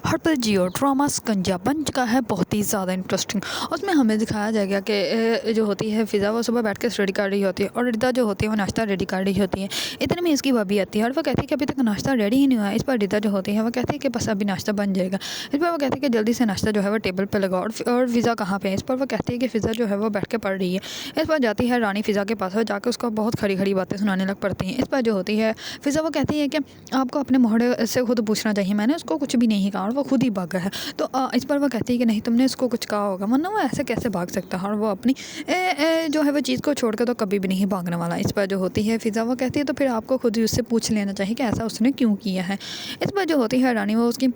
हर पल जियो ड्रामा शिकंजा बन चुका है बहुत ही ज़्यादा इंटरेस्टिंग। उसमें हमें दिखाया जाएगा कि जो होती है फ़िज़ा वो सुबह बैठ के स्टडी कर रही होती है और रिदा जो होती है वो नाश्ता रेडी कर रही होती है। इतने में इसकी भाभी आती है और वो कहती है कि अभी तक नाश्ता रेडी ही नहीं हुआ है। इस पर रिदा जो होती है वो कहती है कि बस अभी नाश्ता बन जाएगा। इस पर वो कहती है कि जल्दी से नाश्ता जो है वो टेबल पर लगाओ। और फ़िज़ा कहाँ पे है? इस पर वो कहती है कि फ़िज़ा जो है वो बैठ के पढ़ रही है। इस पर जाती है रानी फ़िज़ा के पास और जाकर उसको बहुत खड़ी खड़ी बातें सुनाने लग पड़ती हैं। इस पर जो होती है फ़िज़ा वो कहती है कि आपको अपने मोहरे से खुद पूछना चाहिए, मैंने उसको कुछ भी नहीं कहा और वो खुद ही भागा है। तो इस पर वो कहती है कि नहीं, तुमने उसको कुछ कहा होगा वरना वो ऐसे कैसे भाग सकता है और वो अपनी जो है वो चीज़ को छोड़ कर तो कभी भी नहीं भागने वाला। इस पर जो होती है फ़िज़ा वो कहती है तो फिर आपको खुद ही उससे पूछ लेना चाहिए कि ऐसा उसने क्यों किया है। इस पर जो होती है रानी वो उसकी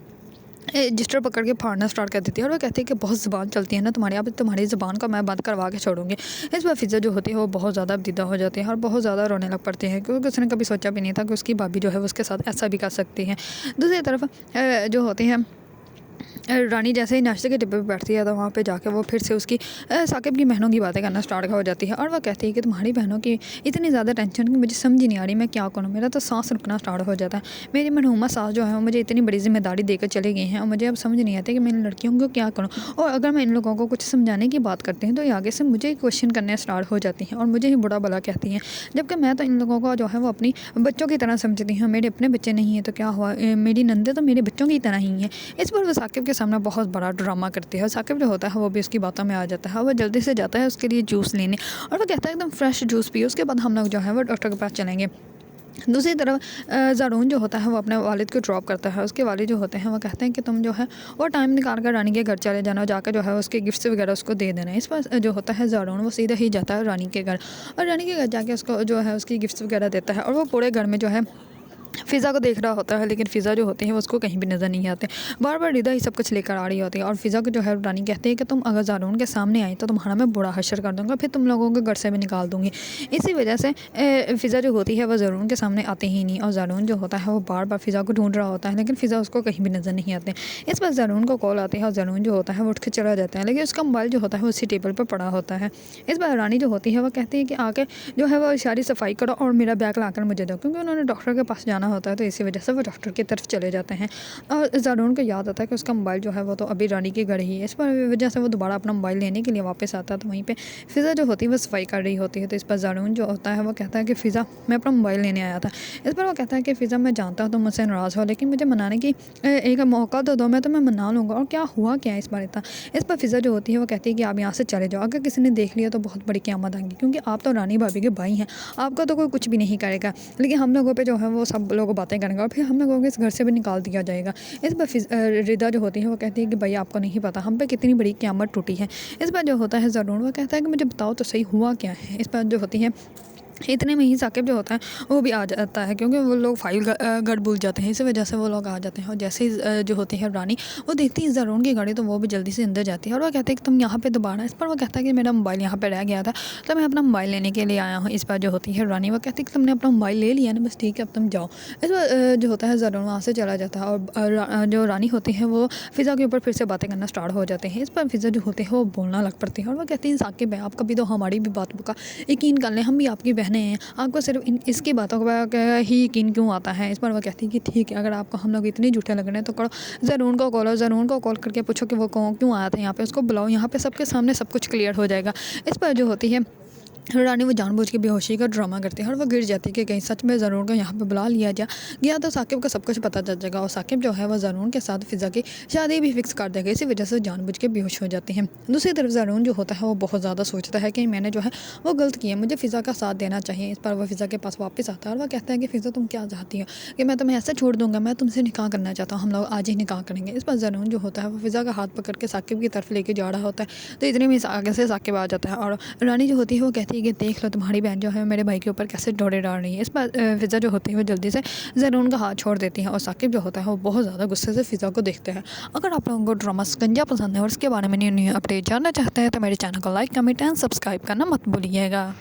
रजिस्टर पकड़ के फाड़ना स्टार्ट कर देती है और वो कहती है कि बहुत ज़ुबान चलती है ना तुम्हारी, अब तुम्हारी ज़ुबान को मैं बंद करवा के छोड़ूंगी। इस पर फ़िज़ा जो होती है वो बहुत ज़्यादा अबदीदा हो जाती है और बहुत ज़्यादा रोने लग पड़ती है क्योंकि उसने कभी सोचा भी नहीं था कि उसकी भाभी जो है वो उसके साथ ऐसा भी कर सकती है। दूसरी तरफ जो होती है रानी जैसे ही नाश्ते के डिब्बे पे बैठती है तो वहाँ पे जाके वो फिर से उसकी साकिब की बहनों की बातें करना स्टार्ट हो जाती है और वह कहती है कि तुम्हारी बहनों की इतनी ज़्यादा टेंशन कि मुझे समझ ही नहीं आ रही मैं क्या करूँ, मेरा तो सांस रुकना स्टार्ट हो जाता है। मेरी मरहूमा सास जो है वो मुझे इतनी बड़ी जिम्मेदारी देकर चली गई हैं और मुझे अब समझ नहीं आती कि मैं इन लड़कियों को क्या करूँ। और अगर मैं इन लोगों को कुछ समझाने की बात करती हूँ तो ये आगे से मुझे क्वेश्चन करने स्टार्ट हो जाती हैं और मुझे ही बुरा भला कहती हैं, जबकि मैं तो इन लोगों को जो है वो अपनी बच्चों की तरह समझती हूँ। मेरे अपने बच्चे नहीं हैं तो क्या हुआ, मेरी नंदे तो मेरे बच्चों की तरह ही हैं। इस पर वो साकिब के सामने बहुत बड़ा ड्रामा करती है और साकिब जो होता है वो भी उसकी बातों में आ जाता है। वो जल्दी से जाता है उसके लिए जूस लेने और वो कहता है एकदम फ्रेश जूस पिए, उसके बाद हम लोग जो है वो डॉक्टर के पास चलेंगे। दूसरी तरफ ज़ारून जो होता है वो अपने वालिद को ड्रॉप करता है। उसके वालिद जो होते हैं वो कहते हैं कि तुम जो है वो टाइम निकाल कर रानी के घर चले जाना और जाकर जो है उसके गिफ्ट्स वगैरह उसको दे देना। इस पर जो होता है ज़ारून वो सीधा ही जाता है रानी के घर और रानी के घर जाके उसको जो है उसकी गिफ्ट्स वगैरह देता है और वो पूरे घर में जो है फ़िज़ा को देख रहा होता है, लेकिन फ़िज़ा जो होती है उसको कहीं भी नज़र नहीं आते। बार बार रिदा ही सब कुछ लेकर आ रही होती है और फ़िज़ा को जो है रानी कहती है कि तुम अगर ज़ारून के सामने आई तो तुम्हारा मैं बुरा हश्र कर दूँगा, फिर तुम लोगों को घर से भी निकाल दूँगी। इसी वजह से फ़िज़ा जो होती है वह ज़ारून के सामने आती ही नहीं और ज़ारून जो होता है वो बार बार फ़िज़ा को ढूंढ रहा होता है, लेकिन फ़िज़ा उसको कहीं भी नज़र नहीं आते। इस पर ज़ारून को कॉल आती है और ज़ारून जो होता है वो उठ के चला जाता है, लेकिन उसका मोबाइल जो होता है उसी टेबल पर पड़ा होता है। इस बार रानी जो होती है वो कहती है कि आके जो है वो सारी सफाई करो और मेरा बैग लाकर मुझे दो, क्योंकि उन्होंने डॉक्टर के पास जाना होता है तो इसी वजह से वो डॉक्टर की तरफ चले जाते हैं। और ज़ारून को याद आता है कि उसका मोबाइल जो है वो तो अभी रानी के घर ही है। इस पर वजह से वो दोबारा अपना मोबाइल लेने के लिए वापस आता है तो वहीं पे फ़िज़ा जो होती है वो सफाई कर रही होती है। तो इस पर ज़ारून जो होता है वो कहता है कि फ़िज़ा मैं अपना मोबाइल लेने आया था। इस पर वो कहता है कि फ़िज़ा मैं जानता हूँ तुम मुझसे नाराज़ हो, लेकिन मुझे मनाने की एक मौका तो दो, मैं तुम्हें मना लूँगा। और क्या हुआ क्या इस बार इतना? इस पर फ़िज़ा जो होती है वो कहती है कि आप यहाँ से चले जाओ, अगर किसी ने देख लिया तो बहुत बड़ी क़यामत आएगी, क्योंकि आप तो रानी भाभी के भाई हैं, आपका तो कोई कुछ भी नहीं करेगा, लेकिन हम लोगों पे जो है वो सब लोग बातें करेंगे और फिर हम लोगों को इस घर से भी निकाल दिया जाएगा। इस पर रिदा जो होती है वो कहती है कि भाई आपको नहीं पता हम पे कितनी बड़ी क़यामत टूटी है। इस पर जो होता है ज़ारून वो कहता है कि मुझे बताओ तो सही हुआ क्या है। इस पर जो होती है इतने में ही साकिब जो होता है वो भी आ जाता है, क्योंकि वो लोग फाइल घर भूल जाते हैं, इस वजह से वो लोग आ जाते हैं। और जैसे ही जो होती है रानी वो देखती है ज़ारून की गाड़ी तो वो भी जल्दी से अंदर जाती है और वो कहते हैं कि तुम यहाँ पे दोबारा। इस पर वो कहता है कि मेरा मोबाइल यहाँ पे रह गया था तो मैं अपना मोबाइल लेने के लिए आया हूँ। इस पर जो होती है रानी वो कहती है कि तुमने अपना मोबाइल ले लिया ना, बस ठीक है अब तुम जाओ। इस पर जो होता है ज़ारून वहाँ से चला जाता है और जो रानी होती है वो फ़िज़ा के ऊपर फिर से बातें करना स्टार्ट हो जाते हैं। इस पर फ़िज़ा जो होते हैं वो बोलना लग पड़ती है और वो कहती है साकिब है, आप कभी तो हमारी भी बात का यकीन कर लें, हम भी आपकी बहनें हैं, आपको सिर्फ इसकी बातों का ही यकीन क्यों आता है। इस पर वो कहती है कि ठीक है, अगर आपको हम लोग इतने झूठे लग रहे हैं तो करो ज़ारून को कॉल, ज़ारून को कॉल करके पूछो कि वो क्यों आया था यहाँ पे, उसको बुलाओ, यहाँ पे सबके सामने सब कुछ क्लियर हो जाएगा। इस पर जो होती है रानी वो जानबूझ के बेहोशी का ड्रामा करती है और वो गिर जाती है कि कहीं सच में ज़ारून को यहाँ पे बुला लिया गया तो साकिब को सब कुछ पता चल जाएगा और साकिब जो है वो ज़ारून के साथ फ़िज़ा की शादी भी फिक्स कर देगा। इसी वजह से जानबूझ के बेहोश हो जाती हैं। दूसरी तरफ ज़ारून जो होता है वो बहुत ज़्यादा सोचता है कि मैंने जो है वो गलत किया, मुझे फ़िज़ा का साथ देना चाहिए। इस पर वो फ़िज़ा के पास वापस आता है और वह कहता है कि फ़िज़ा तुम क्या चाहती हो कि मैं तुम्हें ऐसे छोड़ दूँगा, मैं तुमसे निकाह करना चाहता हूँ, हम लोग आज ही निकाह करेंगे। इस पर ज़ारून जो होता है वो फ़िज़ा का हाथ पकड़ के साकिब की तरफ लेके जा रहा होता है तो इतने में आगे से साकिब आ जाता है और रानी जो होती है वो कहती है कि देख लो तुम्हारी बहन जो है मेरे भाई के ऊपर कैसे डोरे डाल रही है। इस पर फ़िज़ा जो होती है वो जल्दी से ज़ारून का हाथ छोड़ देती है और साकिब जो होता है वो बहुत ज़्यादा गुस्से से फ़िज़ा को देखते हैं। अगर आप लोगों को ड्रामा शिकंजा पसंद है और इसके बारे में न्यू अपडेट जानना चाहते हैं तो मेरे चैनल को लाइक, कमेंट एंड सब्सक्राइब करना मत भूलिएगा।